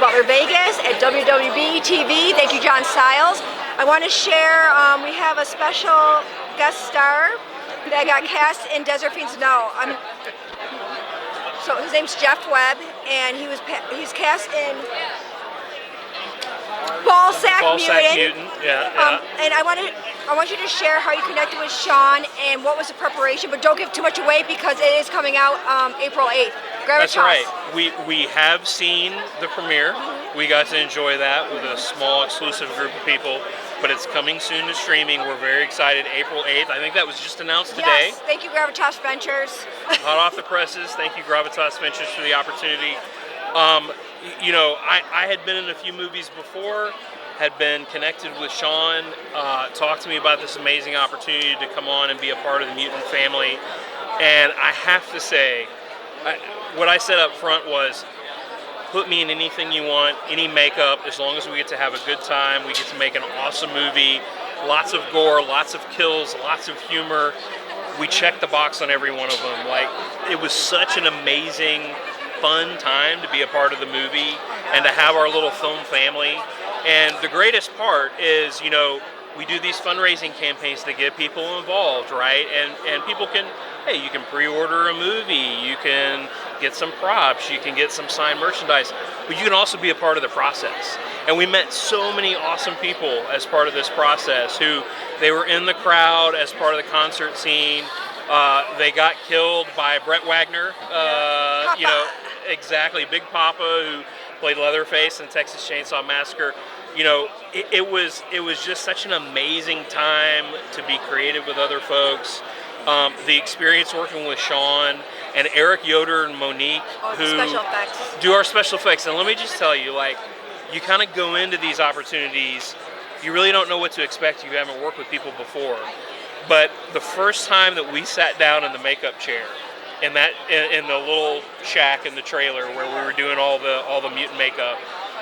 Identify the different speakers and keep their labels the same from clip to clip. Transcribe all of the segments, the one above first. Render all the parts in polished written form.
Speaker 1: Butler Vegas at WWDBTV. Thank you, John Stiles. I want to share, we have a special guest star that got cast in Desert Fiends. So his name's Jeff Webb, and he's cast in Ballsack Mutant.
Speaker 2: Yeah.
Speaker 1: And I want you to share how you connected with Sean and what was the preparation, but don't give too much away because it is coming out April 8th.
Speaker 2: That's right. We have seen the premiere. We got to enjoy that with a small exclusive group of people, but it's coming soon to streaming. We're very excited. April 8th. I think that was just announced today.
Speaker 1: Yes. Thank you, Gravitas Ventures.
Speaker 2: Hot off the presses. Thank you, Gravitas Ventures, for the opportunity. You know, I had been in a few movies before, had been connected with Sean, talked to me about this amazing opportunity to come on and be a part of the Mutant family. And I have to say, what I said up front was, put me in anything you want, any makeup, as long as we get to have a good time, we get to make an awesome movie, lots of gore, lots of kills, lots of humor. We checked the box on every one of them. Like, it was such an amazing, fun time to be a part of the movie and to have our little film family. And the greatest part is, you know, we do these fundraising campaigns to get people involved, right? And people can, hey, you can pre-order a movie, you can get some props, you can get some signed merchandise, but you can also be a part of the process. And we met so many awesome people as part of this process who, they were in the crowd as part of the concert scene. They got killed by Brett Wagner, you know, exactly, Big Papa, who played Leatherface in Texas Chainsaw Massacre. You know, it was just such an amazing time to be creative with other folks. The experience working with Sean and Eric Yoder and Monique, who do our special effects. And let me just tell you, like, you kind of go into these opportunities, you really don't know what to expect if you haven't worked with people before. But the first time that we sat down in the makeup chair, in the little shack in the trailer where we were doing all the mutant makeup,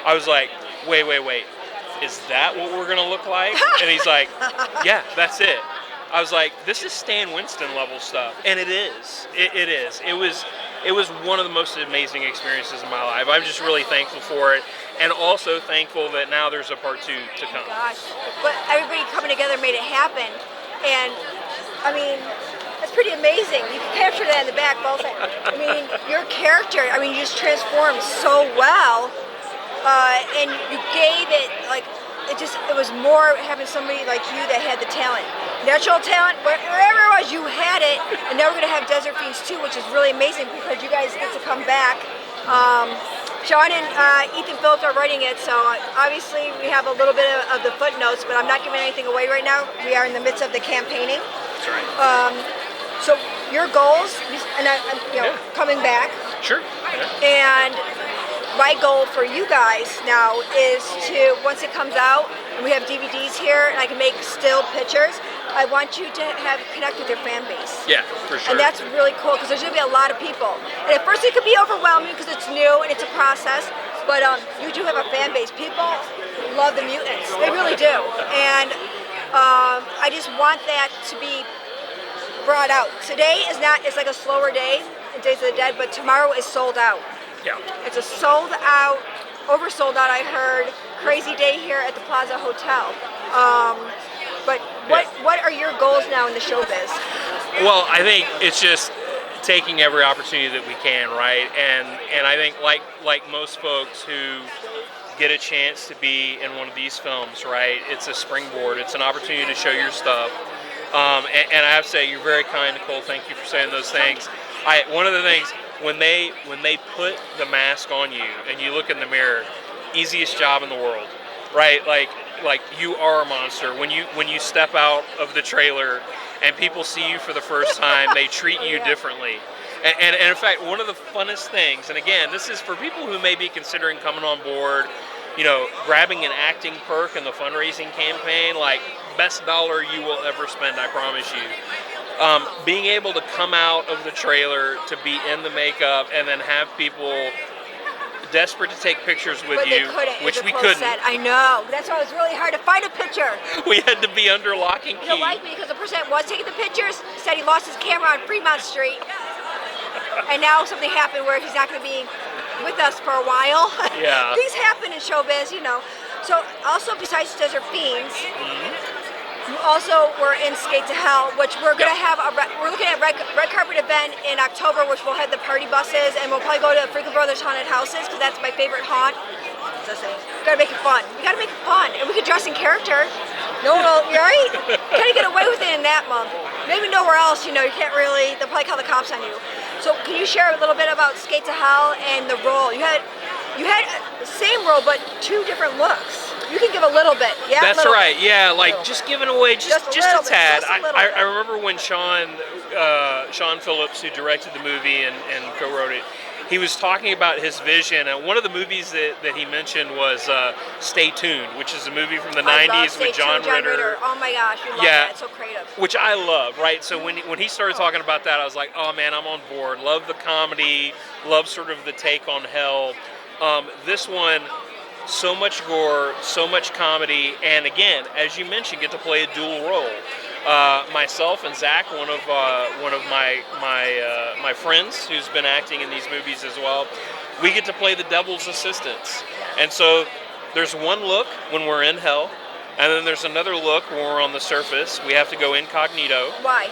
Speaker 2: I was like, wait, is that what we're gonna look like? And he's like, yeah, that's it. I was like, this is Stan Winston level stuff, and it is. It is. It was one of the most amazing experiences of my life. I'm just really thankful for it, and also thankful that now there's a part 2 to come.
Speaker 1: Gosh, but everybody coming together made it happen, and I mean, that's pretty amazing. You captured that in the back, both. I mean, your character, I mean, you just transformed so well, and you gave it, like, it was more having somebody like you that had the talent. Natural talent, wherever it was, you had it, and now we're going to have Desert Fiends 2, which is really amazing because you guys get to come back. Sean and Ethan Phillips are writing it, so obviously we have a little bit of the footnotes, but I'm not giving anything away right now. We are in the midst of the campaigning.
Speaker 2: That's right.
Speaker 1: So your goals, and coming back.
Speaker 2: Sure.
Speaker 1: Yeah. And my goal for you guys now is to, once it comes out, and we have DVDs here, and I can make still pictures, I want you to connect with your fan base.
Speaker 2: Yeah, for sure.
Speaker 1: And that's really cool, because there's going to be a lot of people. And at first it could be overwhelming because it's new and it's a process, but you do have a fan base. People love the mutants. They really do. And I just want that to be brought out. Today is it's like a slower day in Days of the Dead, but tomorrow is sold out.
Speaker 2: Yeah.
Speaker 1: It's a sold out, oversold out, I heard, crazy day here at the Plaza Hotel. But what are your goals now in the showbiz?
Speaker 2: Well, I think it's just taking every opportunity that we can, right? And I think like most folks who get a chance to be in one of these films, right? It's a springboard. It's an opportunity to show your stuff. And I have to say, you're very kind, Nicole. Thank you for saying those things. One of the things, when they put the mask on you and you look in the mirror, easiest job in the world, right? Like you are a monster. When you step out of the trailer and people see you for the first time, they treat you differently. And in fact, one of the funnest things, and again, this is for people who may be considering coming on board, you know, grabbing an acting perk in the fundraising campaign, like best dollar you will ever spend, I promise you. Being able to come out of the trailer, to be in the makeup, and then have people desperate to take pictures with you, which we couldn't.
Speaker 1: I know. That's why it was really hard to find a picture.
Speaker 2: We had to be under lock and key.
Speaker 1: You don't like me because the person that was taking the pictures said he lost his camera on Fremont Street. And now something happened where he's not going to be with us for a while.
Speaker 2: Yeah.
Speaker 1: Things happen in showbiz, you know. So also besides Desert Fiends, you also were in Skate to Hell, which we're gonna have we're looking at red carpet event in October, which we'll have the party buses, and we'll probably go to Freakin' Brothers Haunted Houses because that's my favorite haunt. We gotta make it fun. We gotta make it fun, and we could dress in character. No one will, you're right? Kind of get away with it in that month. Maybe nowhere else, you know, you can't really. They'll probably call the cops on you. So can you share a little bit about Skate to Hell and the role you had? You had the same role, but two different looks. You can give a little bit, yeah.
Speaker 2: That's right. Yeah, like just giving away just a tad. I remember when Sean Phillips, who directed the movie and co-wrote it, he was talking about his vision, and one of the movies that he mentioned was Stay Tuned, which is a movie from the 90s with John Ritter.
Speaker 1: Oh my gosh, we love that. It's so creative.
Speaker 2: Which I love, right? So when he started talking about that, I was like, oh man, I'm on board. Love the comedy, love sort of the take on hell. This one, so much gore, so much comedy, and again, as you mentioned, get to play a dual role. Myself and Zach, one of my friends who's been acting in these movies as well, we get to play the devil's assistants. And so there's one look when we're in hell, and then there's another look when we're on the surface. We have to go incognito.
Speaker 1: Why?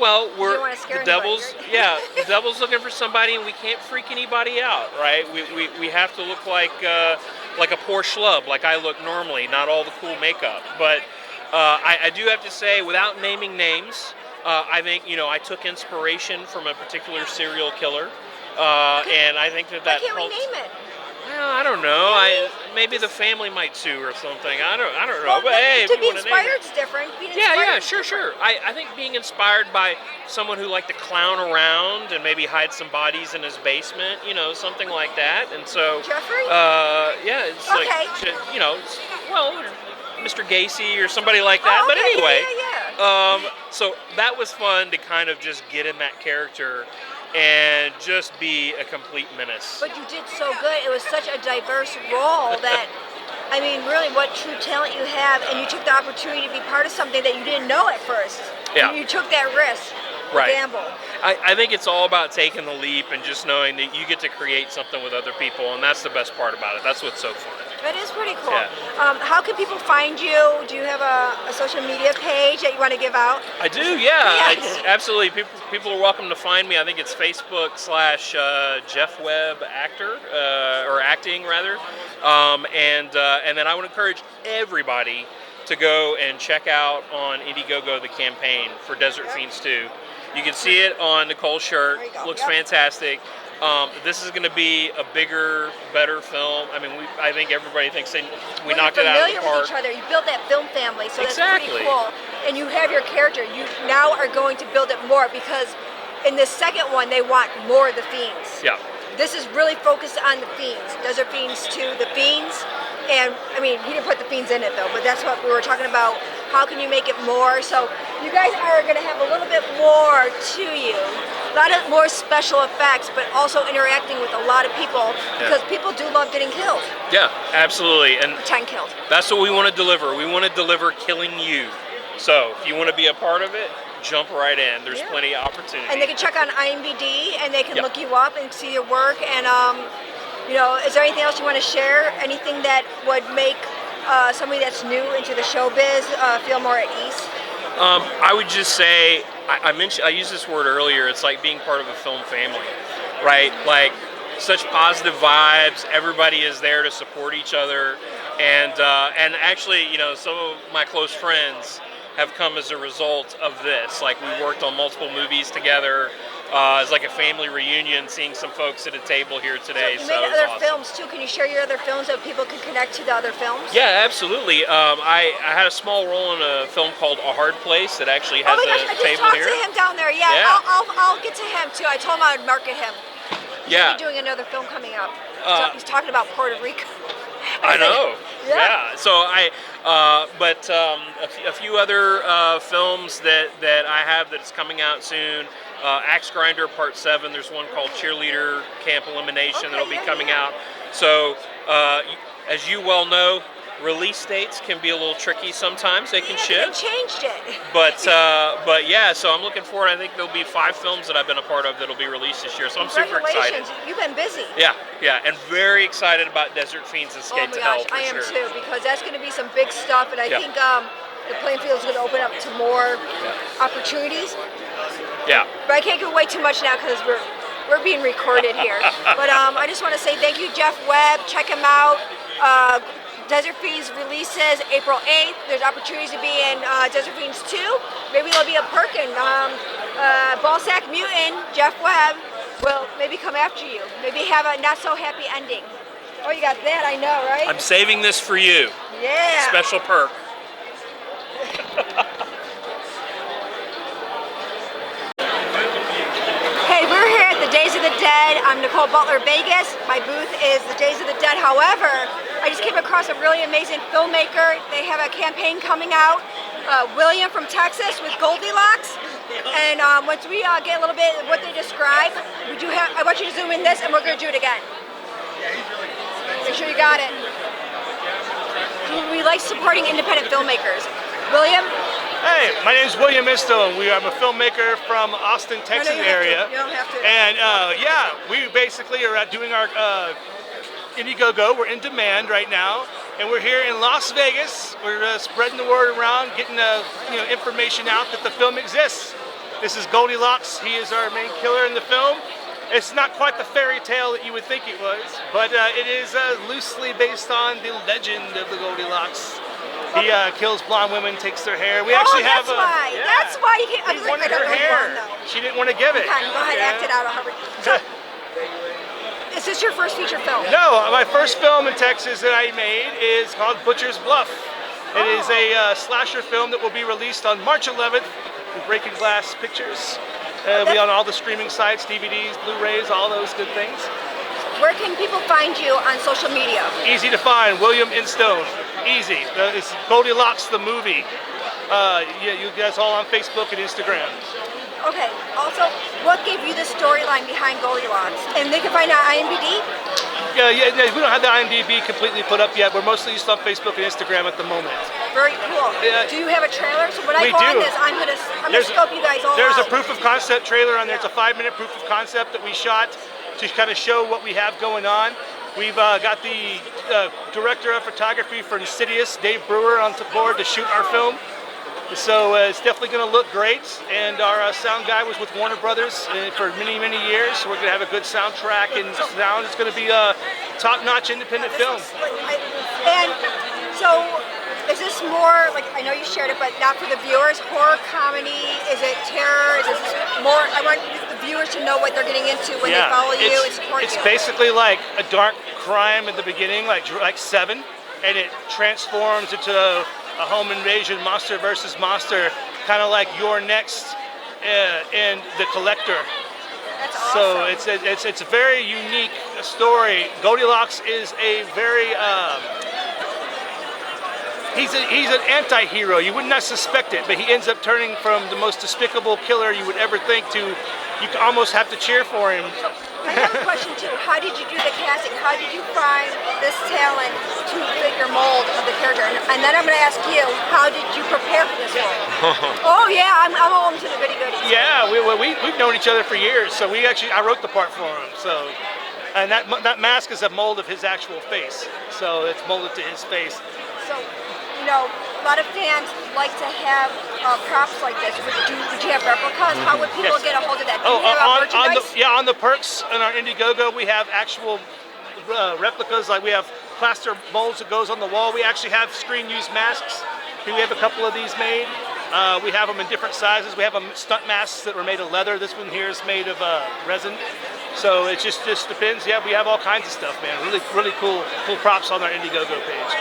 Speaker 2: Well,
Speaker 1: we're the
Speaker 2: devil's. Yeah, the devil's looking for somebody, and we can't freak anybody out, right? We have to look like a poor schlub, like I look normally, not all the cool makeup. But I do have to say, without naming names, I think I took inspiration from a particular serial killer, and I think that
Speaker 1: Why can't we name it?
Speaker 2: Well, I don't know. Maybe the family might sue or something. I don't know.
Speaker 1: Well,
Speaker 2: but hey,
Speaker 1: to be inspired is different.
Speaker 2: Sure. I think being inspired by someone who liked to clown around and maybe hide some bodies in his basement, something like that. And so,
Speaker 1: Jeffrey?
Speaker 2: Yeah, it's Mr. Gacy or somebody like that.
Speaker 1: Oh,
Speaker 2: But
Speaker 1: okay.
Speaker 2: anyway, so that was fun to kind of just get in that character and just be a complete menace.
Speaker 1: But you did so good. It was such a diverse role that, I mean, really what true talent you have, and you took the opportunity to be part of something that you didn't know at first.
Speaker 2: Yeah.
Speaker 1: You took that risk, gamble.
Speaker 2: I think it's all about taking the leap and just knowing that you get to create something with other people, and that's the best part about it. That's what's so fun.
Speaker 1: That is pretty cool.
Speaker 2: Yeah.
Speaker 1: How can people find you? Do you have a social media page that you want to give out?
Speaker 2: I do, yeah. Absolutely. People are welcome to find me. I think it's Facebook / Jeff Webb Actor, or acting rather. And then I would encourage everybody to go and check out on Indiegogo the campaign for Desert Fiends 2. You can see it on Nicole's shirt. Looks fantastic. This is going to be a bigger, better film. I mean, I think everybody thinks we knocked it out of the park.
Speaker 1: You're familiar with each other. You built that film family, so
Speaker 2: Exactly.
Speaker 1: That's pretty cool. And you have your character. You now are going to build it more because in the second one, they want more of the Fiends.
Speaker 2: Yeah.
Speaker 1: This is really focused on the Fiends. Desert Fiends 2, the Fiends. And, I mean, he didn't put the Fiends in it, though, but that's what we were talking about. How can you make it more? So you guys are going to have a little bit more to you. A lot of more special effects, but also interacting with a lot of people because people do love getting killed.
Speaker 2: Yeah, absolutely. And
Speaker 1: 10 killed.
Speaker 2: That's what we want to deliver. We want to deliver killing you. So if you want to be a part of it, jump right in. There's plenty of opportunity.
Speaker 1: And they can check on IMDb and they can look you up and see your work. And, is there anything else you want to share? Anything that would make somebody that's new into the showbiz feel more at ease?
Speaker 2: I would just say, I used this word earlier, it's like being part of a film family, right? Like, such positive vibes, everybody is there to support each other, and actually, some of my close friends have come as a result of this. Like, we worked on multiple movies together. It's like a family reunion, seeing some folks at a table here today.
Speaker 1: So you made other films too. Can you share your other films so people can connect to the other films?
Speaker 2: Yeah, absolutely. I had a small role in a film called A Hard Place that actually has a table here.
Speaker 1: I just talked to him down there. Yeah. I'll get to him too. I told him I would market him. He's doing another film coming up. He's talking about Puerto Rico.
Speaker 2: I know. Yeah. So but a few other films that I have that's coming out soon. Axe Grinder Part 7. There's one called Cheerleader Camp Elimination that'll be coming out. So, as you well know, Release dates can be a little tricky sometimes. They can
Speaker 1: Yeah,
Speaker 2: shift.
Speaker 1: they changed it.
Speaker 2: But yeah, so I'm looking forward. I think there'll be 5 films that I've been a part of that'll be released this year. So I'm super excited.
Speaker 1: Congratulations, you've been busy.
Speaker 2: Yeah, and very excited about Desert Fiends and Skate
Speaker 1: Oh my
Speaker 2: to Hell
Speaker 1: gosh,
Speaker 2: for
Speaker 1: I am
Speaker 2: sure.
Speaker 1: too, because that's going to be some big stuff, and I
Speaker 2: Yeah.
Speaker 1: think the playing field is going to open up to more opportunities.
Speaker 2: Yeah.
Speaker 1: But I can't give away too much now because we're being recorded here. But I just want to say thank you, Jeff Webb. Check him out. Desert Fiends releases April 8th. There's opportunities to be in Desert Fiends 2. Maybe there'll be a Perkin. Ballsack Mutant, Jeff Webb, will maybe come after you. Maybe have a not so happy ending. Oh, you got that, I know, right?
Speaker 2: I'm saving this for you.
Speaker 1: Yeah.
Speaker 2: Special perk.
Speaker 1: Hey, we're here at the Days of the Dead. I'm Nicole Butler, Vegas. My booth is the Days of the Dead. However, I just came across a really amazing filmmaker. They have a campaign coming out. William from Texas with Goldilocks. And once we get a little bit of what they describe, I want you to zoom in this, and we're going to do it again. Make sure you got it. We like supporting independent filmmakers. William?
Speaker 3: Hey, my name is William Istone. I'm a filmmaker from Austin, Texas area.
Speaker 1: You don't have to.
Speaker 3: And yeah, we basically are doing our Indiegogo. We're in demand right now, and we're here in Las Vegas. We're spreading the word around, getting information out that the film exists. This is Goldilocks. He is our main killer in the film. It's not quite the fairy tale that you would think it was, but it is loosely based on the legend of the Goldilocks. He kills blonde women, takes their hair. We actually have a.
Speaker 1: Why.
Speaker 3: Yeah.
Speaker 1: That's why you can't.
Speaker 3: He wanted her hair. She didn't want to give it.
Speaker 1: Go ahead, act it out. So, is this your first feature film?
Speaker 3: No, my first film in Texas that I made is called Butcher's Bluff. It is a slasher film that will be released on March 11th in Breaking Glass Pictures. It'll be on all the streaming sites, DVDs, Blu-rays, all those good things.
Speaker 1: Where can people find you on social media?
Speaker 3: Easy to find, William Instone. Easy. It's Goldilocks the movie. Yeah, you guys all on Facebook and Instagram.
Speaker 1: Okay. Also, what gave you the storyline behind Goldilocks? And they can find it on IMDb?
Speaker 3: Yeah, we don't have the IMDb completely put up yet. We're mostly just on Facebook and Instagram at the moment.
Speaker 1: Very cool. Do you have a trailer? So when I go on this, I'm gonna scope you guys all
Speaker 3: There's
Speaker 1: out.
Speaker 3: a proof of concept trailer on there. It's a 5-minute proof of concept that we shot to kind of show what we have going on. We've got the director of photography for Insidious, Dave Brewer, on board to shoot our film. So it's definitely going to look great. And our sound guy was with Warner Brothers for many, many years. So we're going to have a good soundtrack and sound. It's going to be a top-notch independent film.
Speaker 1: And so, is this more, like, I know you shared it, but not for the viewers, horror, comedy, is it terror, is this more, I want the viewers to know what they're getting into when they follow you and support you.
Speaker 3: It's basically like a dark crime at the beginning, like Seven, and it transforms into a home invasion, monster versus monster, kind of like Your Next and The Collector.
Speaker 1: That's awesome.
Speaker 3: So it's a very unique story. Goldilocks is a very he's an anti-hero. You would not suspect it, but he ends up turning from the most despicable killer you would ever think to you almost have to cheer for him.
Speaker 1: I have a question too. How did you do the casting? How did you find this talent to fit your mold of the character? And then I'm going to ask you, how did you prepare for this role? Oh yeah, I'm all into the goody goodies.
Speaker 3: Yeah, we've known each other for years, so I wrote the part for him. So, and that mask is a mold of his actual face, so it's molded to his face.
Speaker 1: So, you know, a lot of fans like to have props like this. Would you have replicas? How would people get a hold of that? Do you have
Speaker 3: on the perks in our Indiegogo, we have actual replicas. Like we have plaster molds that goes on the wall. We actually have screen-used masks. We have a couple of these made. We have them in different sizes. We have stunt masks that were made of leather. This one here is made of resin. So it just depends. Yeah, we have all kinds of stuff, man. Really cool props on our Indiegogo page.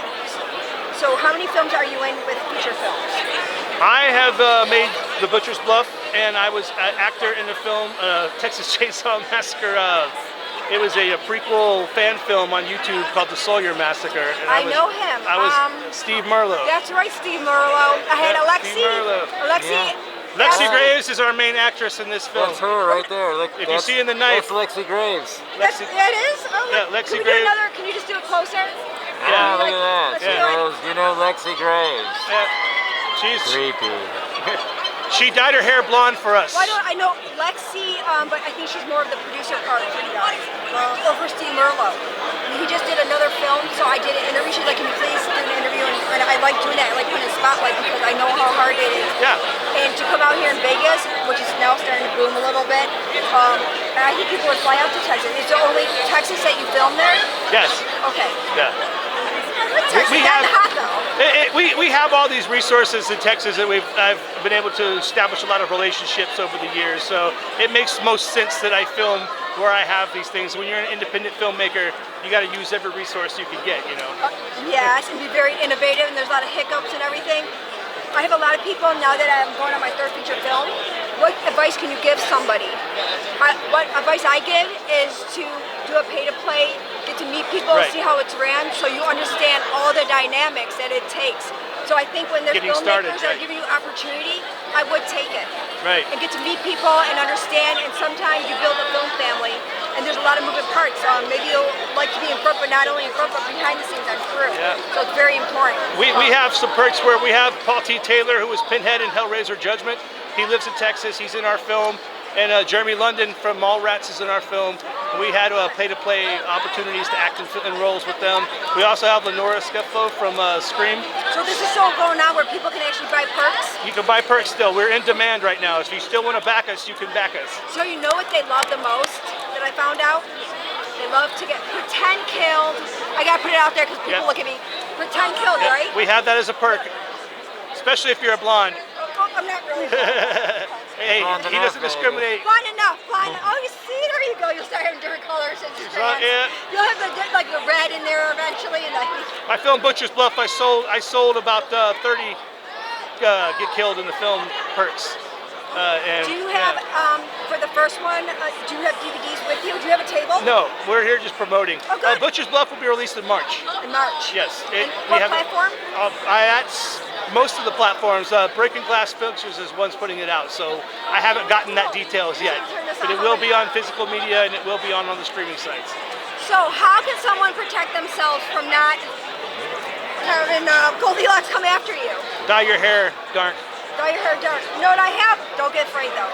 Speaker 1: So how many films are you in with feature films?
Speaker 3: I have made The Butcher's Bluff, and I was an actor in the film Texas Chainsaw Massacre. It was a prequel fan film on YouTube called The Sawyer Massacre. And
Speaker 1: I know him.
Speaker 3: I was Steve Merlo.
Speaker 1: That's right, Steve Merlo. I had Alexi.
Speaker 3: Steve Merlo. Lexi Graves is our main actress in this film.
Speaker 4: That's her right there.
Speaker 3: If you see in the knife,
Speaker 4: that's Lexi Graves.
Speaker 1: That is? Oh,
Speaker 3: yeah, Lexi
Speaker 1: can we
Speaker 3: Graves.
Speaker 1: do another? Can you just do it closer?
Speaker 4: Ah, look at that.
Speaker 1: Let's do it.
Speaker 4: You know Lexi Graves.
Speaker 3: She's
Speaker 4: Creepy.
Speaker 3: she dyed her hair blonde for us.
Speaker 1: Well, I know Lexi, but I think she's more of the producer part of you guys. Over Steve Merlo. He just did another film, so I did an interview. She's like, can you please do an interview? And I like doing that. I like putting a spotlight because I know how hard it is.
Speaker 3: Yeah.
Speaker 1: And to come out here in Vegas, which is now starting to boom a little bit, and I think people would fly out to Texas. Is it only Texas that you film there?
Speaker 3: Yes.
Speaker 1: Okay.
Speaker 3: Yeah.
Speaker 1: Texas,
Speaker 3: We
Speaker 1: not
Speaker 3: have-
Speaker 1: hot though.
Speaker 3: We have all these resources in Texas that I've been able to establish a lot of relationships over the years. So it makes most sense that I film where I have these things. When you're an independent filmmaker, you got to use every resource you can get. You know.
Speaker 1: Yes, and be very innovative, and there's a lot of hiccups and everything. I have a lot of people now that I'm going on my third feature film. What advice can you give somebody? What advice I give is to do a pay-to-play, get to meet people,
Speaker 3: Right.
Speaker 1: see how it's ran, so you understand all the dynamics that it takes. So I think when there's
Speaker 3: Getting
Speaker 1: filmmakers
Speaker 3: started,
Speaker 1: that are
Speaker 3: right.
Speaker 1: giving you opportunity, I would take it.
Speaker 3: Right.
Speaker 1: And get to meet people and understand, and sometimes you build a film family, and there's a lot of moving parts. Maybe you'll like to be in front, but not only in front, but behind the scenes on crew.
Speaker 3: Yeah.
Speaker 1: So it's very important.
Speaker 3: We have some perks where we have Paul T. Taylor, who was Pinhead in Hellraiser Judgment. He lives in Texas. He's in our film. And Jeremy London from Mallrats is in our film. We had pay-to-play opportunities to act in roles with them. We also have Lenora Sceffo from Scream.
Speaker 1: So this is still going on where people can actually buy perks.
Speaker 3: You can buy perks still. We're in demand right now. If you still want to back us, you can back us.
Speaker 1: So you know what they love the most that I found out? They love to get pretend killed. I gotta put it out there because people
Speaker 3: Yeah.
Speaker 1: look at me. Pretend killed,
Speaker 3: Yeah,
Speaker 1: right?
Speaker 3: we have that as a perk, especially if you're a blonde.
Speaker 1: Oh, I'm not really.
Speaker 3: Hey,
Speaker 4: Blonde
Speaker 3: he
Speaker 4: enough,
Speaker 3: doesn't
Speaker 4: baby.
Speaker 3: discriminate.
Speaker 1: Blind enough, blind. Oh, you see, there you go. You'll start having different colors and strands.
Speaker 3: yeah.
Speaker 1: You'll have the red in there eventually, and
Speaker 3: My film Butcher's Bluff, I sold about 30 get killed in the film perks. And,
Speaker 1: do you have for the first one? Do you have DVDs with you? Do you have a table?
Speaker 3: No, we're here just promoting.
Speaker 1: Oh, good.
Speaker 3: Butcher's Bluff will be released in March.
Speaker 1: In March.
Speaker 3: Yes.
Speaker 1: And what platform?
Speaker 3: That's most of the platforms. Breaking Glass Pictures is one's putting it out, so I haven't gotten that details yet. But it will be on physical media and it will be on the streaming sites.
Speaker 1: So how can someone protect themselves from not having Goldilocks come after you?
Speaker 3: Dye your hair dark.
Speaker 1: Dye your hair dark. You know what I have? Don't get afraid though.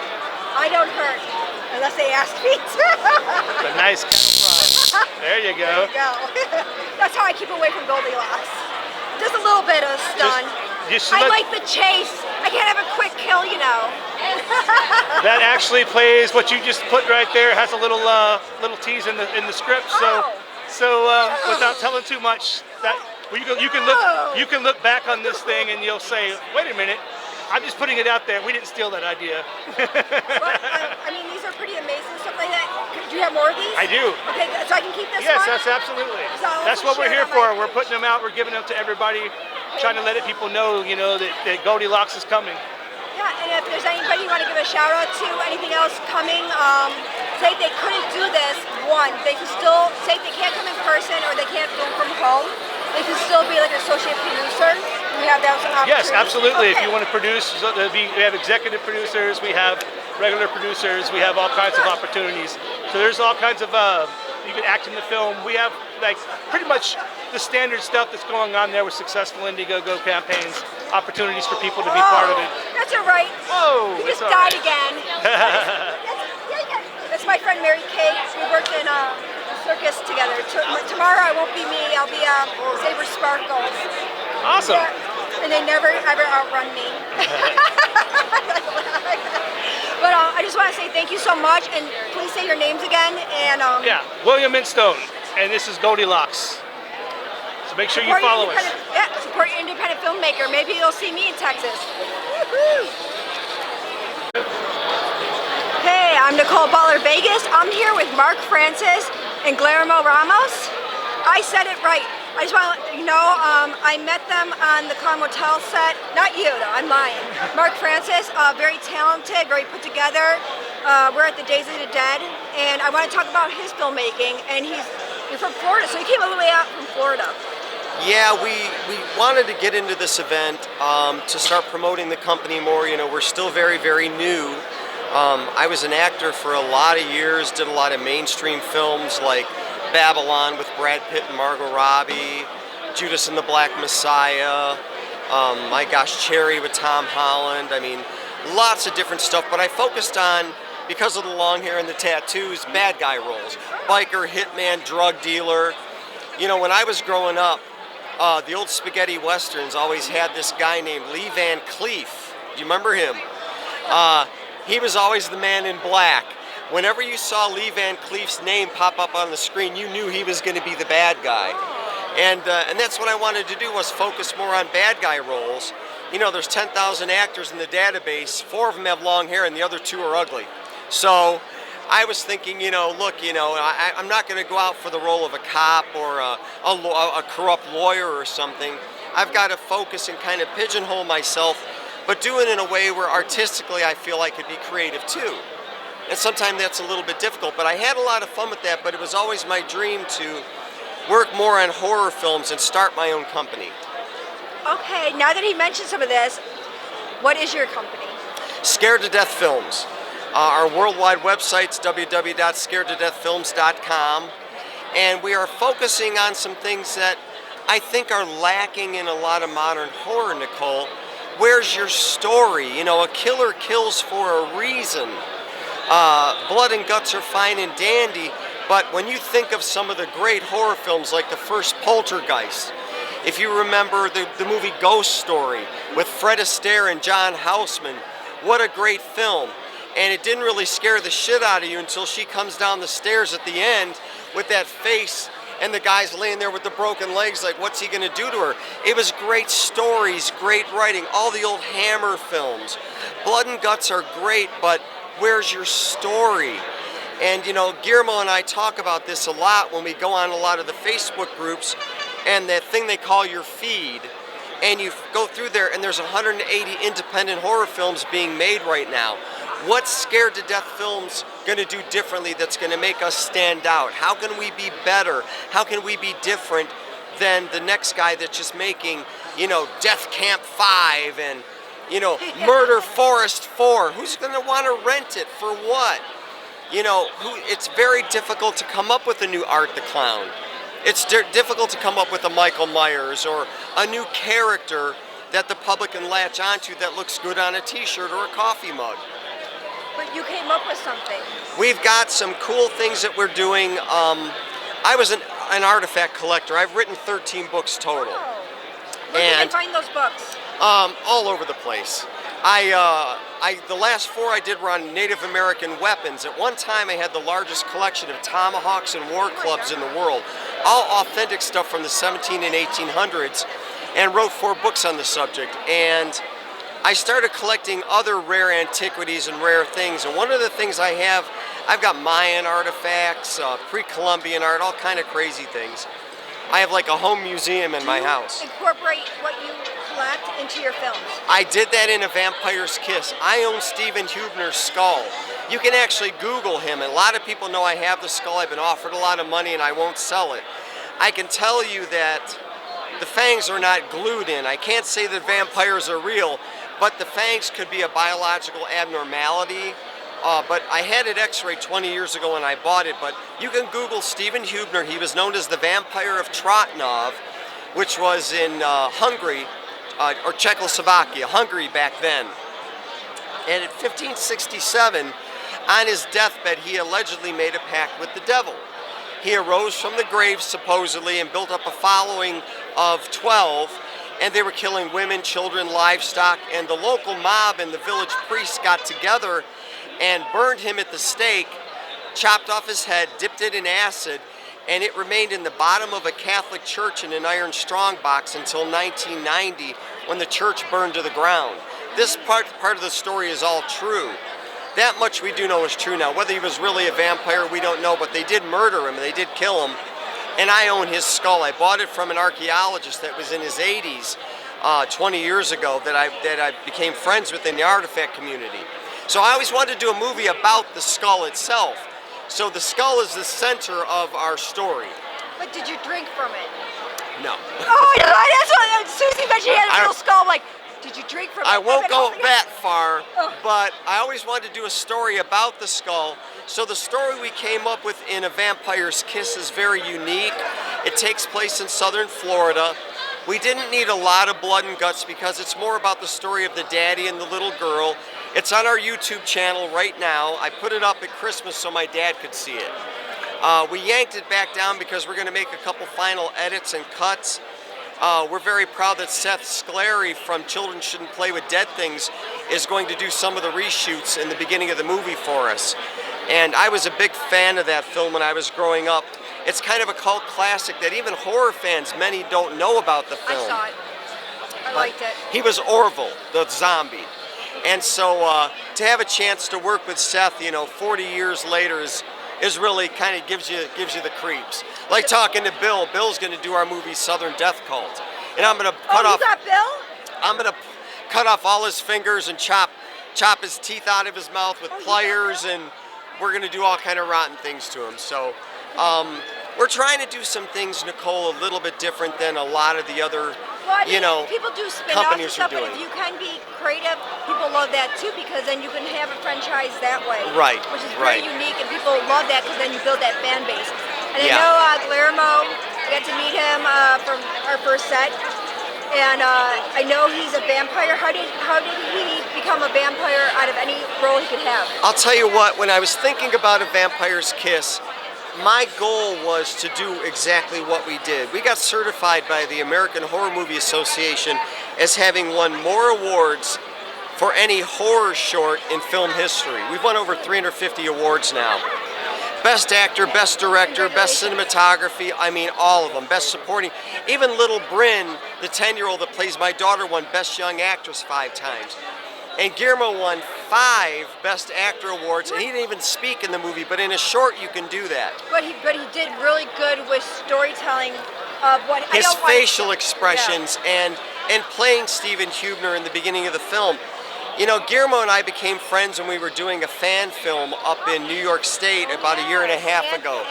Speaker 1: I don't hurt unless they ask me to.
Speaker 3: It's a nice kettle fry. There you go.
Speaker 1: There you go. That's how I keep away from Goldilocks. Just a little bit of stun. I like the chase. I can't have a quick kill, you know.
Speaker 3: That actually plays what you just put right there. Has a little tease in the script. So without telling too much, you can look back on this thing and you'll say, wait a minute, I'm just putting it out there. We didn't steal that idea.
Speaker 1: But, I mean, these are pretty amazing, stuff like that. Do you have more of these?
Speaker 3: I do.
Speaker 1: Okay, so I can keep this
Speaker 3: Yes,
Speaker 1: one?
Speaker 3: that's absolutely.
Speaker 1: So I'll
Speaker 3: That's
Speaker 1: also
Speaker 3: what we're
Speaker 1: share
Speaker 3: here
Speaker 1: it on
Speaker 3: for.
Speaker 1: my
Speaker 3: We're putting them out. We're giving them to everybody, trying to let people know, that Goldilocks is coming.
Speaker 1: Yeah, and if there's anybody you want to give a shout out to, anything else coming, say they couldn't do this, they can still, say they can't come in person or they can't film from home, they can still be like an associate producer. We have those opportunities.
Speaker 3: Yes, absolutely.
Speaker 1: Okay.
Speaker 3: If you want to produce, we have executive producers, we have regular producers, we have all kinds of opportunities. So there's all kinds of, you can act in the film. We have like pretty much the standard stuff that's going on there with successful Indiegogo campaigns, opportunities for people to be part of it.
Speaker 1: That's all right.
Speaker 3: Oh,
Speaker 1: You just
Speaker 3: it's all
Speaker 1: died
Speaker 3: right.
Speaker 1: again. That's my friend Mary Kate. We worked in a circus together. Tomorrow I won't be me. I'll be Saber Sparkles.
Speaker 3: Awesome.
Speaker 1: Yeah. And they never ever outrun me. But I just want to say thank you so much, and please say your names again. And
Speaker 3: Yeah, William Minstone, and this is Goldilocks. So make sure you
Speaker 1: support your
Speaker 3: follow us.
Speaker 1: independent- Yeah, support your independent filmmaker. Maybe you'll see me in Texas. Woo-hoo. Hey, I'm Nicole Butler Vegas. I'm here with Mark Francis and Guillermo Ramos. I said it right. I just want to let you know, I met them on the Calm Motel set. Not you though, I'm lying. Mark Francis, very talented, very put together. We're at the Days of the Dead, and I want to talk about his filmmaking. And you're from Florida, so you came all the way out from Florida.
Speaker 5: Yeah, we wanted to get into this event to start promoting the company more. You know, we're still very, very new. I was an actor for a lot of years, did a lot of mainstream films like Babylon with Brad Pitt and Margot Robbie. Judas and the Black Messiah, my gosh, Cherry with Tom Holland. I mean, lots of different stuff, but I focused on, because of the long hair and the tattoos, bad guy roles. Biker, hitman, drug dealer. You know, when I was growing up, the old spaghetti westerns always had this guy named Lee Van Cleef. Do you remember him? He was always the man in black. Whenever you saw Lee Van Cleef's name pop up on the screen, you knew he was going to be the bad guy. And that's what I wanted to do, was focus more on bad guy roles. You know, there's 10,000 actors in the database. 4 of them have long hair and the other 2 are ugly. So I was thinking, you know, look, you know, I'm not going to go out for the role of a cop or a corrupt lawyer or something. I've got to focus and kind of pigeonhole myself, but do it in a way where artistically I feel I could be creative too. And sometimes that's a little bit difficult, but I had a lot of fun with that, but it was always my dream to work more on horror films and start my own company.
Speaker 1: Okay, now that he mentioned some of this, what is your company?
Speaker 5: Scared to Death Films. Our worldwide website's www.scaredtodeathfilms.com, and we are focusing on some things that I think are lacking in a lot of modern horror, Nicole. Where's your story? You know, a killer kills for a reason. Blood and guts are fine and dandy, but when you think of some of the great horror films like the first Poltergeist, if you remember the movie Ghost Story with Fred Astaire and John Houseman, what a great film. And it didn't really scare the shit out of you until she comes down the stairs at the end with that face and the guy's laying there with the broken legs like, what's he going to do to her? It was great stories, great writing, all the old Hammer films. Blood and Guts are great, but where's your story? And you know, Guillermo and I talk about this a lot when we go on a lot of the Facebook groups and that thing they call your feed. And you go through there and there's 180 independent horror films being made right now. What's Scared to Death Films going to do differently that's going to make us stand out? How can we be better? How can we be different than the next guy that's just making, you know, Death Camp 5 and, you know, Murder Forest 4? Who's going to want to rent it for what? You know, it's very difficult to come up with a new Art the Clown. It's difficult to come up with a Michael Myers or a new character that the public can latch onto that looks good on a t-shirt or a coffee mug.
Speaker 1: But you came up with something.
Speaker 5: We've got some cool things that we're doing. I was an artifact collector. I've written 13 books total.
Speaker 1: Oh. Where can I find those books?
Speaker 5: All over the place. The last 4 I did were on Native American weapons. At one time I had the largest collection of tomahawks and war clubs in the world. All authentic stuff from the 17 and 1800s, and wrote 4 books on the subject. And I started collecting other rare antiquities and rare things, and one of the things I've got Mayan artifacts, pre-Columbian art, all kind of crazy things. I have like a home museum in my house.
Speaker 1: Incorporate what you collect into your films.
Speaker 5: I did that in A Vampire's Kiss. I own Stephen Huebner's skull. You can actually Google him, and a lot of people know I have the skull. I've been offered a lot of money and I won't sell it. I can tell you that the fangs are not glued in. I can't say that vampires are real, but the fangs could be a biological abnormality. But I had it x-rayed 20 years ago when I bought it, but you can Google Stephen Huebner. He was known as the Vampire of Trotnov, which was in Hungary, or Czechoslovakia, Hungary back then. And in 1567, on his deathbed, he allegedly made a pact with the devil. He arose from the grave, supposedly, and built up a following of 12, and they were killing women, children, livestock, and the local mob and the village priests got together and burned him at the stake, chopped off his head, dipped it in acid, and it remained in the bottom of a Catholic church in an iron strongbox until 1990, when the church burned to the ground. This part of the story is all true. That much we do know is true now. Whether he was really a vampire, we don't know, but they did murder him, and they did kill him. And I own his skull. I bought it from an archaeologist that was in his 80s, 20 years ago, that I became friends with in the artifact community. So I always wanted to do a movie about the skull itself. So the skull is the center of our story.
Speaker 1: But did you drink from it?
Speaker 5: No.
Speaker 1: Oh, yeah, that's what Susie mentioned. She had a little skull. I'm like, did you drink from it?
Speaker 5: I won't go that far,
Speaker 1: Oh.
Speaker 5: but I always wanted to do a story about the skull. So the story we came up with in A Vampire's Kiss is very unique. It takes place in southern Florida. We didn't need a lot of blood and guts because it's more about the story of the daddy and the little girl. It's on our YouTube channel right now. I put it up at Christmas so my dad could see it. We yanked it back down because we're going to make a couple final edits and cuts. We're very proud that Seth Sclary from Children Shouldn't Play with Dead Things is going to do some of the reshoots in the beginning of the movie for us. And I was a big fan of that film when I was growing up. It's kind of a cult classic that even horror fans, many don't know about the film.
Speaker 1: I saw it. I liked it.
Speaker 5: He was Orville, the zombie. And so to have a chance to work with Seth, 40 years later is really kind of gives you the creeps. Like talking to Bill. Bill's going to do our movie Southern Death Cult, and I'm going to cut off.
Speaker 1: You got Bill?
Speaker 5: I'm going to cut off all his fingers and chop his teeth out of his mouth with pliers, and we're going to do all kind of rotten things to him. So we're trying to do some things, Nicole, a little bit different than a lot of the other.
Speaker 1: People do spin-offs and stuff, but if you can be creative, people love that too, because then you can have a franchise that way.
Speaker 5: Right.
Speaker 1: Which is very unique, and people love that because then you build that fan base. And I know Guillermo, I got to meet him from our first set, and I know he's a vampire. How did he become a vampire out of any role he could have?
Speaker 5: I'll tell you what, when I was thinking about A Vampire's Kiss, my goal was to do exactly what we did. We got certified by the American Horror Movie Association as having won more awards for any horror short in film history. We've won over 350 awards now. Best actor, best director, best cinematography, I mean all of them. Best supporting. Even little Bryn, the 10-year-old that plays my daughter, won Best Young Actress 5 times. And Guillermo won 5 Best Actor awards, and he didn't even speak in the movie, but in a short you can do that.
Speaker 1: But he did really good with storytelling of what
Speaker 5: his facial expressions and playing Stephen Hubner in the beginning of the film. Guillermo and I became friends when we were doing a fan film up in New York State about a year and a half ago.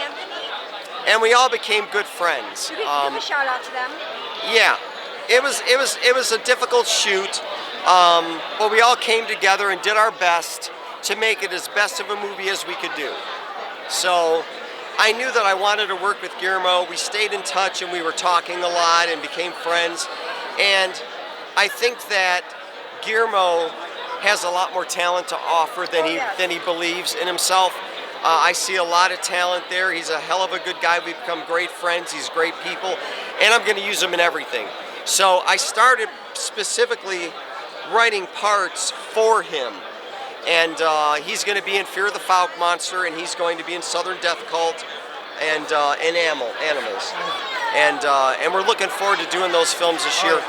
Speaker 5: And we all became good friends.
Speaker 1: Give a shout out to them.
Speaker 5: Yeah. It was a difficult shoot. But we all came together and did our best to make it as best of a movie as we could do. So I knew that I wanted to work with Guillermo. We stayed in touch and we were talking a lot and became friends. And I think that Guillermo has a lot more talent to offer than he believes in himself. I see a lot of talent there. He's a hell of a good guy. We've become great friends. He's great people. And I'm going to use him in everything. So I started specifically writing parts for him, and he's going to be in Fear of the Fouke Monster, and he's going to be in Southern Death Cult, and Animals, and we're looking forward to doing those films this year.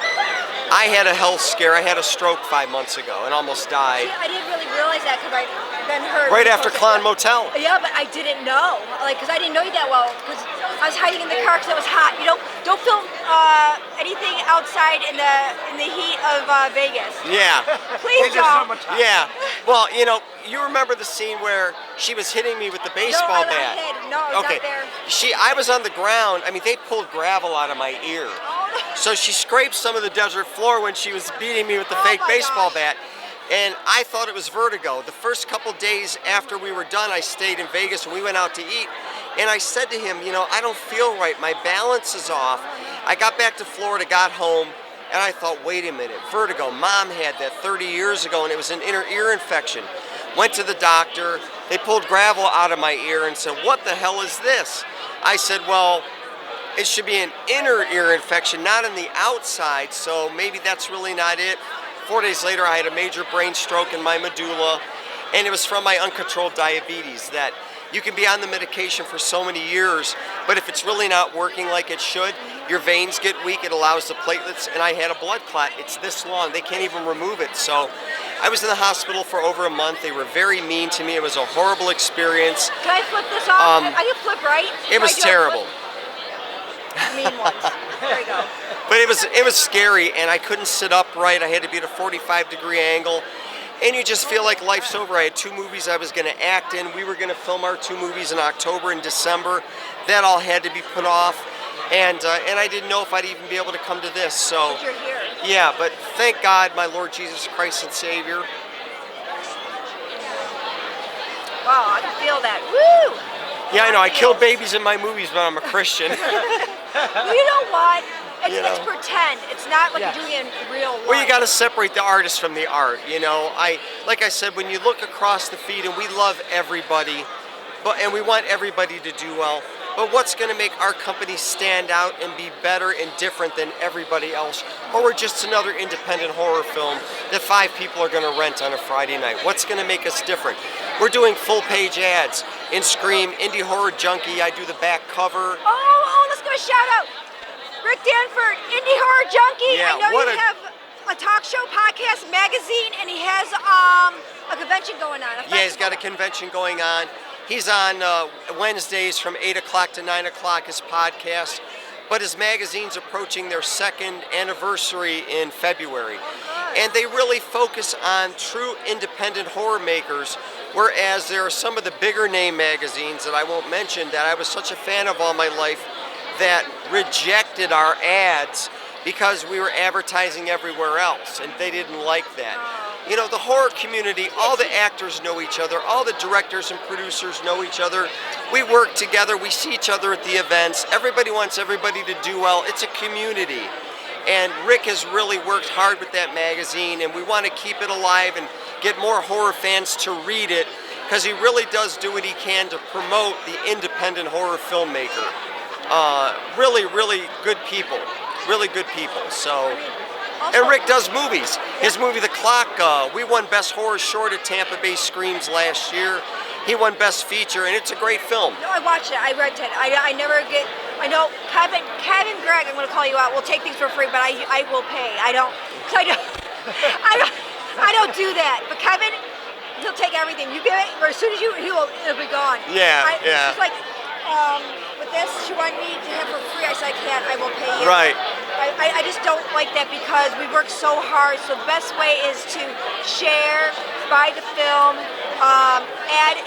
Speaker 5: I had a health scare. I had a stroke 5 months ago and almost died.
Speaker 1: See, I didn't really realize that because I then heard
Speaker 5: right after Clown Motel.
Speaker 1: Yeah, but I didn't know, because I didn't know you that well, because I was hiding in the car because it was hot. Don't film anything outside in the heat of Vegas.
Speaker 5: Yeah.
Speaker 1: Please don't.
Speaker 5: Yeah. Well, you remember the scene where she was hitting me with the baseball bat.
Speaker 1: No, I was
Speaker 5: okay.
Speaker 1: out there.
Speaker 5: I was on the ground. I mean, they pulled gravel out of my ear. So she scraped some of the desert floor when she was beating me with the fake baseball bat. And I thought it was vertigo. The first couple days after we were done, I stayed in Vegas and we went out to eat. And I said to him, I don't feel right. My balance is off. I got back to Florida, got home, and I thought, wait a minute, vertigo. Mom had that 30 years ago, and it was an inner ear infection. Went to the doctor. They pulled gravel out of my ear and said, what the hell is this? I said, well, it should be an inner ear infection, not on the outside, so maybe that's really not it. 4 days later, I had a major brain stroke in my medulla, and it was from my uncontrolled diabetes. That you can be on the medication for so many years, but if it's really not working like it should, your veins get weak, it allows the platelets, and I had a blood clot. It's this long, they can't even remove it. So I was in the hospital for over a month. They were very mean to me. It was a horrible experience.
Speaker 1: Can I flip this off? I can flip right?
Speaker 5: It was terrible.
Speaker 1: Mean ones. There you go.
Speaker 5: But it was scary, and I couldn't sit upright. I had to be at a 45-degree angle, and you just feel like life's over. I had 2 movies I was going to act in. We were going to film our 2 movies in October and December. That all had to be put off, and I didn't know if I'd even be able to come to this. So
Speaker 1: but you're here.
Speaker 5: Yeah, but thank God, my Lord Jesus Christ and Savior.
Speaker 1: Wow, I can feel that. Woo!
Speaker 5: Yeah, I know. I kill babies in my movies, but I'm a Christian.
Speaker 1: You know what? It's pretend. It's not like
Speaker 3: Yes.
Speaker 1: you're doing it in real life.
Speaker 5: Well, you got to separate the artist from the art. Like I said, when you look across the feed, and we love everybody, and we want everybody to do well. But what's going to make our company stand out and be better and different than everybody else? Or we're just another independent horror film that 5 people are going to rent on a Friday night. What's going to make us different? We're doing full-page ads in Scream, Indie Horror Junkie. I do the back cover.
Speaker 1: Oh, let's give a shout out. Rick Danford, Indie Horror Junkie.
Speaker 5: Yeah,
Speaker 1: I know
Speaker 5: what
Speaker 1: you
Speaker 5: a-
Speaker 1: have a talk show, podcast, magazine, and he has a convention going on.
Speaker 5: Yeah, he's got a convention going on. He's on Wednesdays from 8 o'clock to 9 o'clock, his podcast. But his magazine's approaching their 2nd anniversary in February. And they really focus on true independent horror makers, whereas there are some of the bigger name magazines that I won't mention that I was such a fan of all my life that rejected our ads because we were advertising everywhere else, and they didn't like that. The horror community, all the actors know each other, all the directors and producers know each other. We work together, we see each other at the events. Everybody wants everybody to do well. It's a community. And Rick has really worked hard with that magazine, and we want to keep it alive and get more horror fans to read it, because he really does do what he can to promote the independent horror filmmaker. Really, really good people. Really good people. So. And Rick does movies. His movie, The Clock, we won Best Horror Short at Tampa Bay Screams last year. He won Best Feature, and it's a great film.
Speaker 1: No, I watched it. I rented it. I never get. I know Kevin, Greg. I'm going to call you out. We'll take things for free, but I will pay. I don't do that. But Kevin, he'll take everything. You give it, or as soon as it'll be gone.
Speaker 5: Yeah, yeah.
Speaker 1: It's like with this, she wanted me to have for free. I said I can't. I will pay you.
Speaker 5: Right.
Speaker 1: I just don't like that because we work so hard. So the best way is to share, buy the film,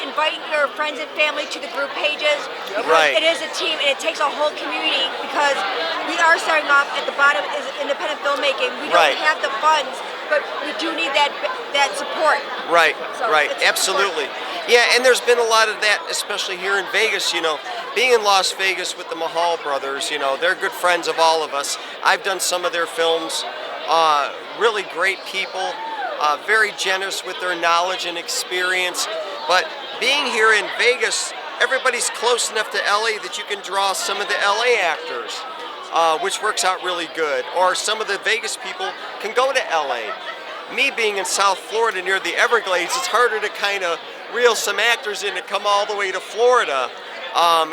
Speaker 1: invite your friends and family to the group pages. Because
Speaker 5: Right.
Speaker 1: it is a team and it takes a whole community, because we are starting off at the bottom as independent filmmaking. We don't
Speaker 5: Right.
Speaker 1: have the funds, but we do need that support.
Speaker 5: Right,
Speaker 1: So
Speaker 5: right,
Speaker 1: it's
Speaker 5: absolutely. Yeah, and there's been a lot of that, especially here in Vegas. Being in Las Vegas with the Mahal brothers, they're good friends of all of us. I've done some of their films. Really great people, very generous with their knowledge and experience. But being here in Vegas, everybody's close enough to LA that you can draw some of the LA actors, which works out really good. Or some of the Vegas people can go to LA. Me being in South Florida near the Everglades, it's harder to kind of reel some actors in to come all the way to Florida.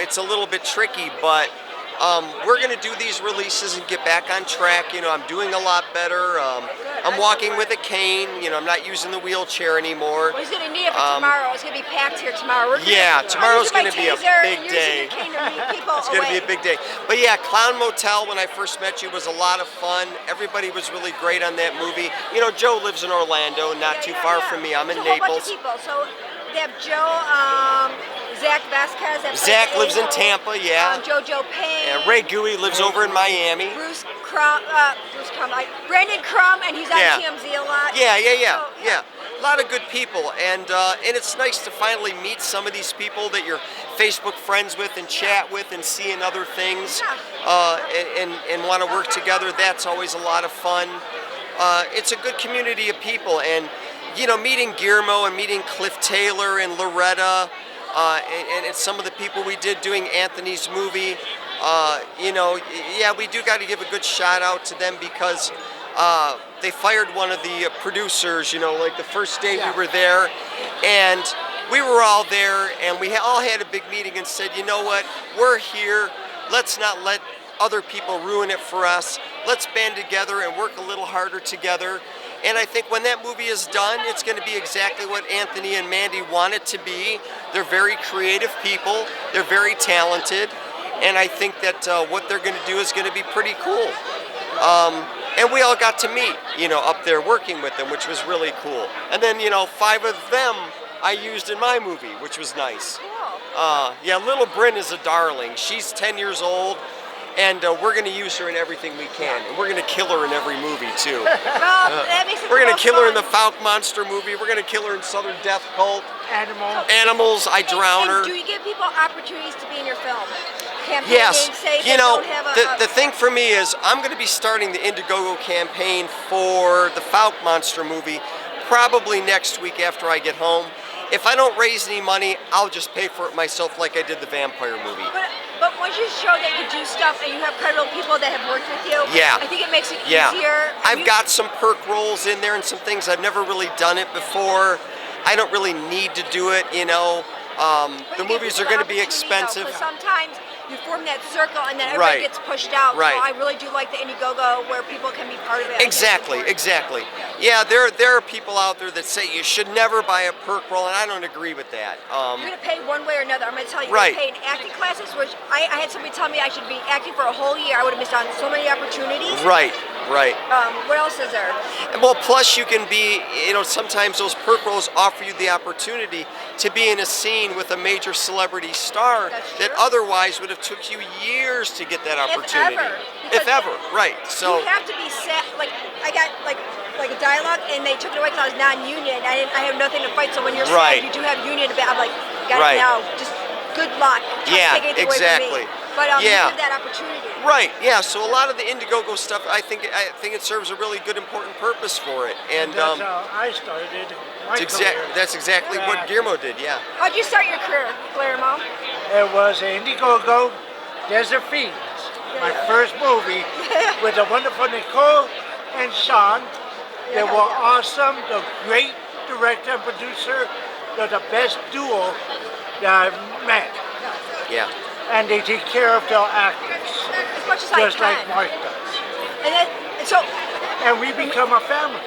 Speaker 5: It's a little bit tricky, but we're going to do these releases and get back on track. I'm doing a lot better. I'm walking with a cane. I'm not using the wheelchair anymore.
Speaker 1: Well, he's going to need it for tomorrow. It's going to be packed here tomorrow.
Speaker 5: Tomorrow's going to be a big day.
Speaker 1: It's
Speaker 5: going to be a big day. But yeah, Clown Motel, when I first met you, was a lot of fun. Everybody was really great on that movie. Joe lives in Orlando, not too far from me. I'm in
Speaker 1: Naples. A whole bunch
Speaker 5: Naples.
Speaker 1: of people. So they have Joe, Zach Vasquez.
Speaker 5: Zach lives in Tampa, yeah.
Speaker 1: JoJo Payne.
Speaker 5: And Ray Gooey lives over in Miami.
Speaker 1: Brandon Crumb, and he's on TMZ a lot.
Speaker 5: Yeah.
Speaker 1: So,
Speaker 5: A lot of good people, and it's nice to finally meet some of these people that you're Facebook friends with and chat with and see in other things, and want to work together. That's always a lot of fun. It's a good community of people, and meeting Guillermo and meeting Cliff Taylor and Loretta, and some of the people we did doing Anthony's movie. We do got to give a good shout out to them, because they fired one of the producers, like the first day we were there, and we were all there, and we all had a big meeting and said, you know what, we're here, let's not let other people ruin it for us. Let's band together and work a little harder together. And I think when that movie is done, it's going to be exactly what Anthony and Mandy want it to be. They're very creative people. They're very talented. And I think that what they're going to do is going to be pretty cool. And we all got to meet, up there working with them, which was really cool. And then, 5 of them I used in my movie, which was nice. Little Bryn is a darling. She's 10 years old. And we're going to use her in everything we can. And we're going to kill her in every movie, too.
Speaker 1: That makes it
Speaker 5: We're going to kill her in
Speaker 1: fun.
Speaker 5: the Falk Monster movie. We're going to kill her in Southern Death Cult.
Speaker 3: Animal.
Speaker 5: Animals, I Drown her.
Speaker 1: Do you give people opportunities to be in your film? campaigning,
Speaker 5: Yes,
Speaker 1: say
Speaker 5: you
Speaker 1: they
Speaker 5: know,
Speaker 1: don't have
Speaker 5: the thing for me is I'm going to be starting the Indiegogo campaign for the Falk Monster movie probably next week after I get home. If I don't raise any money, I'll just pay for it myself like I did the vampire movie.
Speaker 1: But once you show that you do stuff and you have credible people that have worked with you,
Speaker 5: Yeah.
Speaker 1: I think it makes it
Speaker 5: Yeah.
Speaker 1: easier.
Speaker 5: I've got some perk rolls in there and some things. I've never really done it before. I don't really need to do it, you know. The movies are going to be expensive.
Speaker 1: Because sometimes you form that circle and then
Speaker 5: Right.
Speaker 1: everybody gets pushed out.
Speaker 5: Right.
Speaker 1: So I really do like the Indiegogo where people can be part of it.
Speaker 5: Exactly, exactly. Yeah, there are people out there that say you should never buy a perk roll, and I don't agree with that.
Speaker 1: You're going to pay one way or another. I'm going to tell you,
Speaker 5: Right.
Speaker 1: you're going to pay in acting classes, which I had somebody tell me I should be acting for a whole year. I would have missed out on so many opportunities.
Speaker 5: Right, right.
Speaker 1: What else is there?
Speaker 5: Well, plus you can be, you know, sometimes those perk rolls offer you the opportunity to be in a scene with a major celebrity star
Speaker 1: That's
Speaker 5: that
Speaker 1: true.
Speaker 5: otherwise would have took you years to get that opportunity.
Speaker 1: If
Speaker 5: If ever, right. So
Speaker 1: you have to be set. Like I got like a dialogue, and they took it away because I was non-union. I have nothing to fight. So when you're
Speaker 5: Right.
Speaker 1: sad, you do have union. I'm like, got
Speaker 5: Right.
Speaker 1: it now. Just good luck. Don't
Speaker 5: Yeah,
Speaker 1: take anything away
Speaker 5: exactly.
Speaker 1: from me. But
Speaker 5: Yeah.
Speaker 1: you have that opportunity.
Speaker 5: right, yeah. So a lot of the Indiegogo stuff, I think it serves a really good, important purpose for it. And
Speaker 6: That's how I started my career.
Speaker 5: that's exactly what Guillermo did. Yeah.
Speaker 1: How'd you start your career, Guillermo?
Speaker 6: It was Indiegogo, Desert Fiends, my first movie with the wonderful Nicole and Sean. They were awesome, the great director and producer. They're the best duo that I've met.
Speaker 5: Yeah.
Speaker 6: And they take care of their actors,
Speaker 1: As much as
Speaker 6: just
Speaker 1: I
Speaker 6: like
Speaker 1: can.
Speaker 6: Mark does.
Speaker 1: And so
Speaker 6: And we become a family.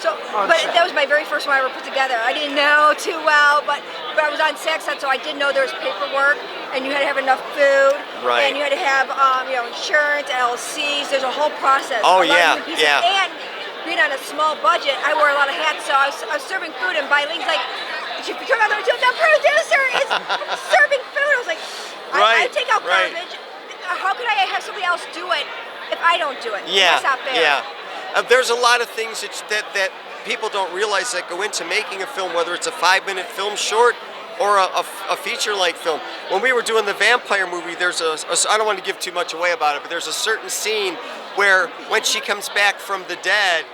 Speaker 6: On
Speaker 1: but
Speaker 6: set.
Speaker 1: that was my very first one I ever put together. I didn't know too well, but I was on set, so I did know there was paperwork, and you had to have enough food,
Speaker 5: Right.
Speaker 1: and you had to have insurance, LLCs. There's a whole process.
Speaker 5: Oh,
Speaker 1: A lot of
Speaker 5: yeah,
Speaker 1: moving pieces.
Speaker 5: yeah.
Speaker 1: And being on a small budget, I wore a lot of hats, so I was serving food, and Bileen's like, "Did you become the producer is serving food?" I was like, I
Speaker 5: Right,
Speaker 1: take out
Speaker 5: right.
Speaker 1: garbage. How could I have somebody else do it if I don't do it?
Speaker 5: Yeah,
Speaker 1: That's not fair.
Speaker 5: yeah. There's a lot of things that people don't realize that go into making a film, whether it's a 5-minute film short or a feature-length film. When we were doing the vampire movie, there's I don't want to give too much away about it, but there's a certain scene where when she comes back from the dead,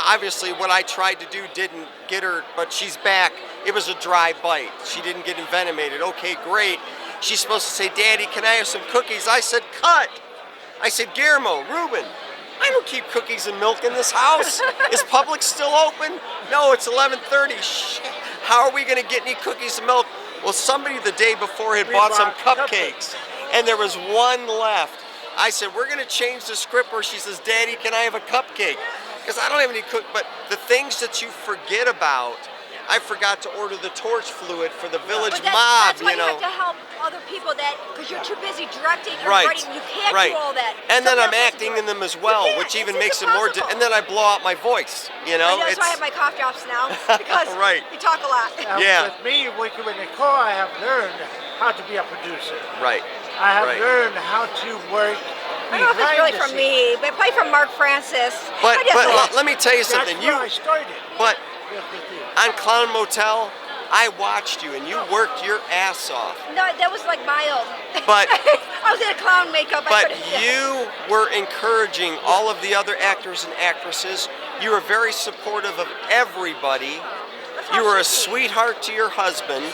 Speaker 5: obviously what I tried to do didn't get her, but she's back. It was a dry bite. She didn't get envenomated. Okay, great. She's supposed to say, "Daddy, can I have some cookies?" I said, "Cut." I said, "Guillermo, Ruben, I don't keep cookies and milk in this house. Is Publix still open?" "No, it's 11:30. Shit. How are we going to get any cookies and milk?" Well, somebody the day before had bought some cupcakes, and there was one left. I said, "We're going to change the script where she says, 'Daddy, can I have a cupcake?'" Because I don't have any but the things that you forget about. I forgot to order the torch fluid for the village
Speaker 1: But
Speaker 5: mob,
Speaker 1: that's why
Speaker 5: you
Speaker 1: you
Speaker 5: know.
Speaker 1: have to help other people because you're too busy directing or
Speaker 5: Right,
Speaker 1: writing. You can't
Speaker 5: right.
Speaker 1: do all that.
Speaker 5: And then
Speaker 1: Somebody
Speaker 5: I'm
Speaker 1: else has to
Speaker 5: acting
Speaker 1: do
Speaker 5: in
Speaker 1: it.
Speaker 5: them as
Speaker 1: You
Speaker 5: well,
Speaker 1: can't.
Speaker 5: which even
Speaker 1: It's
Speaker 5: makes it more.
Speaker 1: impossible.
Speaker 5: And then I blow out my voice, you know.
Speaker 1: That's why I have my cough drops now because
Speaker 5: Right.
Speaker 1: you talk a lot.
Speaker 5: Yeah.
Speaker 6: With me working with Nicole, I have learned how to be a producer.
Speaker 5: Right.
Speaker 6: I have
Speaker 5: Right.
Speaker 6: learned how to work
Speaker 1: I don't know if it's
Speaker 6: behind
Speaker 1: really
Speaker 6: the
Speaker 1: from
Speaker 6: scenes.
Speaker 1: me, but probably from Mark Francis.
Speaker 5: But
Speaker 1: I just thought-
Speaker 5: let me tell you
Speaker 6: That's
Speaker 5: something.
Speaker 6: where
Speaker 5: You
Speaker 6: I started.
Speaker 5: but
Speaker 6: With you.
Speaker 5: on Clown Motel, I watched you and you worked your ass off.
Speaker 1: no, that was like mild.
Speaker 5: But-
Speaker 1: I was in a clown makeup. I
Speaker 5: But
Speaker 1: couldn't-
Speaker 5: you were encouraging all of the other actors and actresses. You were very supportive of everybody. You were a sweetheart to your husband.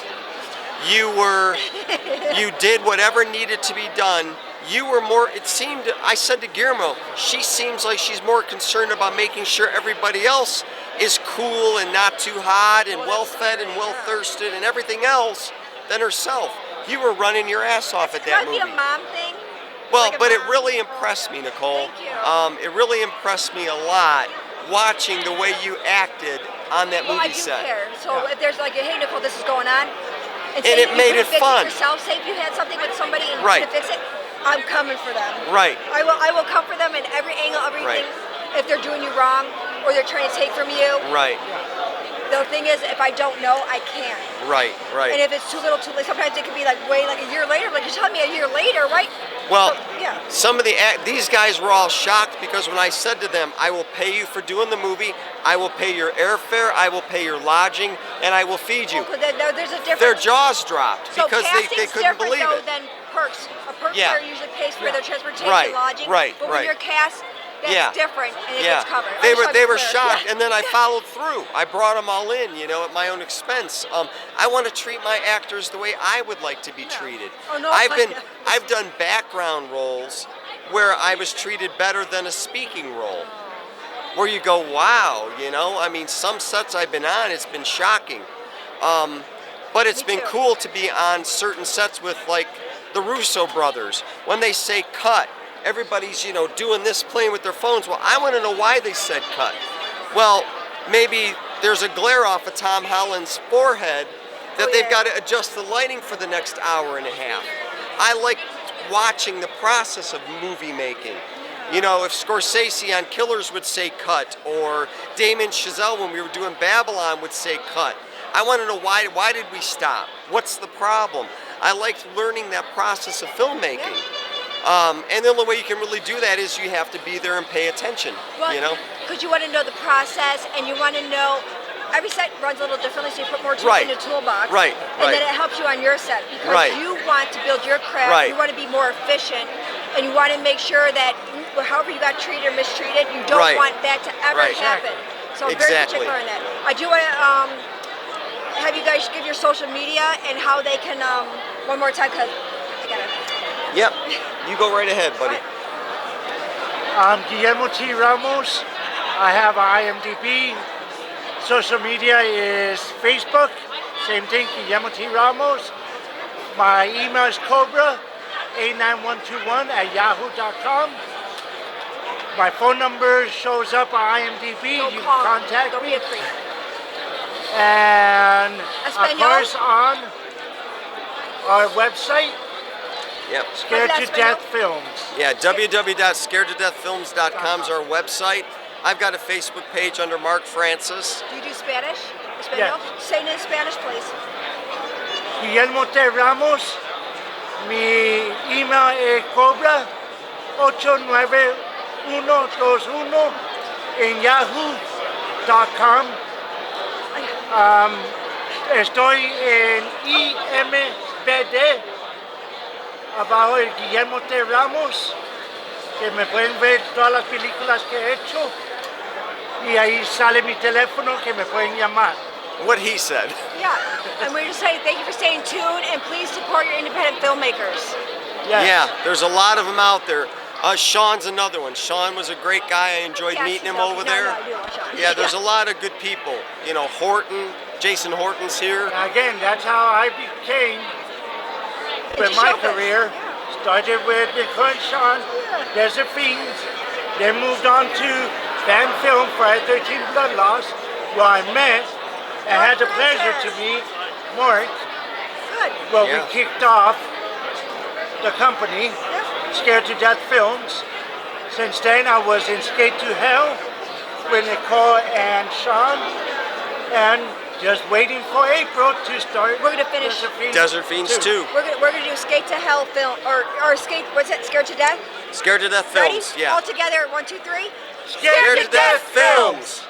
Speaker 5: You did whatever needed to be done. You were more, it seemed, I said to Guillermo, she seems like she's more concerned about making sure everybody else is cool and not too hot and well-fed and well-thirsted and everything else than herself. You were running your ass off at that
Speaker 1: Could be
Speaker 5: movie.
Speaker 1: a mom thing.
Speaker 5: Well,
Speaker 1: Like a
Speaker 5: but it
Speaker 1: mom.
Speaker 5: really impressed me, Nicole.
Speaker 1: Thank you.
Speaker 5: It really impressed me a lot watching the way you acted on that
Speaker 1: Well, I
Speaker 5: movie
Speaker 1: do
Speaker 5: set.
Speaker 1: care. So if there's like, hey Nicole, this is going on,
Speaker 5: And
Speaker 1: say
Speaker 5: it
Speaker 1: you
Speaker 5: made
Speaker 1: couldn't
Speaker 5: it
Speaker 1: fix
Speaker 5: fun.
Speaker 1: yourself, say if you had something with somebody and
Speaker 5: Right.
Speaker 1: you couldn't fix it, I'm coming for them.
Speaker 5: Right.
Speaker 1: I will come for them in every angle, everything.
Speaker 5: Right.
Speaker 1: If they're doing you wrong or they're trying to take from you.
Speaker 5: Right,
Speaker 1: The thing is, if I don't know, I can't.
Speaker 5: right,
Speaker 1: And
Speaker 5: right.
Speaker 1: if it's too little, too late, sometimes it could be like a year later. Like you're telling me a year later, right?
Speaker 5: Well,
Speaker 1: So, yeah.
Speaker 5: some of these guys were all shocked because when I said to them, I will pay you for doing the movie, I will pay your airfare, I will pay your lodging, and I will feed you.
Speaker 1: Well, 'cause there's a difference.
Speaker 5: Their jaws dropped
Speaker 1: So
Speaker 5: because they
Speaker 1: casting's
Speaker 5: couldn't
Speaker 1: different
Speaker 5: believe
Speaker 1: though
Speaker 5: it.
Speaker 1: than perks. A perk
Speaker 5: Yeah.
Speaker 1: card usually pays for their transportation,
Speaker 5: Right,
Speaker 1: lodging.
Speaker 5: right,
Speaker 1: But when
Speaker 5: right.
Speaker 1: you're cast, that's
Speaker 5: Yeah.
Speaker 1: different, and it
Speaker 5: Yeah,
Speaker 1: gets covered.
Speaker 5: they
Speaker 1: I just
Speaker 5: were
Speaker 1: wanted
Speaker 5: they
Speaker 1: to
Speaker 5: were
Speaker 1: be clear.
Speaker 5: shocked,
Speaker 1: Yeah.
Speaker 5: and then I followed through. I brought them all in, at my own expense. I want to treat my actors the way I would like to be treated.
Speaker 1: Oh, no,
Speaker 5: I've done background roles where I was treated better than a speaking role. Where you go, wow, I mean, some sets I've been on, it's been shocking. But it's
Speaker 1: Me
Speaker 5: been
Speaker 1: too.
Speaker 5: cool to be on certain sets with like the Russo brothers. When they say cut, everybody's, doing this, playing with their phones. Well, I want to know why they said cut. Well, maybe there's a glare off of Tom Holland's forehead that they've got to adjust the lighting for the next hour and a half. I like watching the process of movie making. If Scorsese on Killers would say cut, or Damien Chazelle when we were doing Babylon would say cut. I want to know why did we stop? What's the problem? I liked learning that process of filmmaking. And the only way you can really do that is you have to be there and pay attention,
Speaker 1: Because you want to know the process, and you want to know every set runs a little differently, so you put more tools
Speaker 5: Right.
Speaker 1: in the toolbox.
Speaker 5: Right,
Speaker 1: And
Speaker 5: right.
Speaker 1: then it helps you on your set because
Speaker 5: Right.
Speaker 1: you want to build your craft.
Speaker 5: Right.
Speaker 1: You want to be more efficient, and you want to make sure that however you got treated or mistreated, you don't
Speaker 5: Right.
Speaker 1: want that to ever
Speaker 5: Right.
Speaker 1: happen. So I'm very
Speaker 5: Exactly.
Speaker 1: particular on that. I do want to have you guys give your social media and how they can one more time because I got it.
Speaker 5: Yep. You go right ahead, buddy.
Speaker 6: I'm Guillermo T. Ramos. I have IMDb. Social media is Facebook. Same thing, Guillermo T. Ramos. My email is cobra89121@yahoo.com. My phone number shows up on IMDb.
Speaker 1: Don't
Speaker 6: You
Speaker 1: call.
Speaker 6: can contact
Speaker 1: Don't be
Speaker 6: me.
Speaker 1: a creep.
Speaker 6: And
Speaker 1: Espanol?
Speaker 6: of course on our website,
Speaker 5: Yep.
Speaker 6: Scared to
Speaker 1: Espanol?
Speaker 6: Death Films.
Speaker 5: Yeah, www.scaredtodeathfilms.com is our website. I've got a Facebook page under Mark Francis.
Speaker 1: Do you do Spanish? Espanol? Say it in Spanish, please.
Speaker 6: Guillermo T. Ramos. Mi email es cobra89121 en yahoo.com. Estoy en IMBD, abajo el Guillermo T. Ramos, que me pueden ver todas las películas que he hecho. Y ahí sale mi teléfono que me pueden llamar.
Speaker 5: What he said.
Speaker 1: Yeah, and we're just saying thank you for staying tuned and please support your independent filmmakers.
Speaker 6: Yes.
Speaker 5: Yeah, there's a lot of them out there. Sean's another one. Sean was a great guy. I enjoyed
Speaker 1: Yes,
Speaker 5: meeting him
Speaker 1: no,
Speaker 5: over
Speaker 1: no,
Speaker 5: there.
Speaker 1: no, I do love Sean.
Speaker 5: Yeah, there's a lot of good people. Horton, Jason Horton's here.
Speaker 6: Again, that's how I became with
Speaker 1: It's a
Speaker 6: my
Speaker 1: showbiz.
Speaker 6: career. Started with Nicole and Sean, Desert Fiends, then moved on to fan film Friday 13 Blood Loss, where I met and had the pleasure to meet Mark.
Speaker 1: Good.
Speaker 6: Well,
Speaker 5: Yeah.
Speaker 6: we kicked off the company, Scared to Death Films. Since then, I was in Skate to Hell with Nicole and Sean, and just waiting for April to start.
Speaker 1: We're gonna finish
Speaker 5: Desert Fiends 2.
Speaker 1: We're gonna do Skate to Hell film or Skate. What's it? Scared to Death.
Speaker 5: Scared to Death
Speaker 1: Ready?
Speaker 5: Films. Yeah.
Speaker 1: All together. 1, 2, 3.
Speaker 6: Scared
Speaker 5: to Death Films.